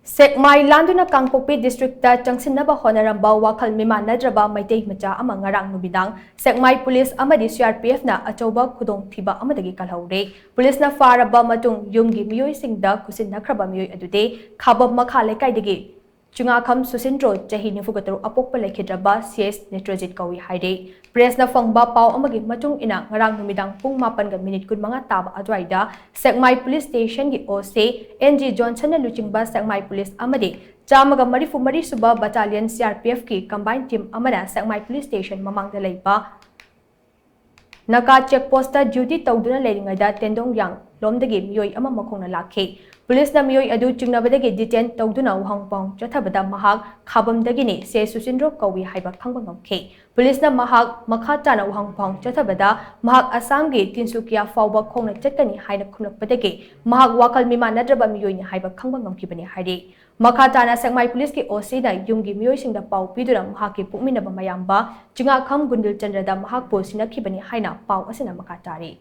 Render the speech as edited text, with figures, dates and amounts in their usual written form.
Sekmai landuna Kangpokpi District changshinnaba hotnaramba wakhal meemannadraba Meitei Macha Ngarang Numidang Sekmai Police CRPF na Achouba Khudongthiba Amadagi Kalhoure Police na pharaba matung yumgi meeoi singda khutshin-nakhraba meeoi adudi Khabam Makha Leikai dagi Chingakham Sushindro chahi apokpa leikhidraba Ch Netrjit hairi Press na phangba pau amagi matung ina Ngarang Numidang pung 8:15 taba adwaida Sekmai Police Station gi OC NG Johnson na luchingba Sekmai Police Amadi Crpf suba Battalion CRPF ki combined team amana Sekmai Police Station mamangda leiba Naka checkpost duty tawduna leiringaida tendong yang lomdagi meeoi ama makhongna lakhi Police na meeoi adu chingnabadagi detain tawduna uhangpong chathabada mahak khabamdagi ni se Sushindro kawi haiba khangba ngamkhe Police na mahak makha tana uhangpong chathabada mahak Assamgi Tinsukia fawba khongna chatkani haina khumlakpadagi mahak wakhal meemannadraba meeoi ni haiba khangba ngamkhibani hairi makha tana Sekmai Police ki OC na yumgi meeoi singda pau pidura mahak ki pukminaba mayamba Chingakham Gunilchandra da mahak po sinakhibani haina pau asina makha tari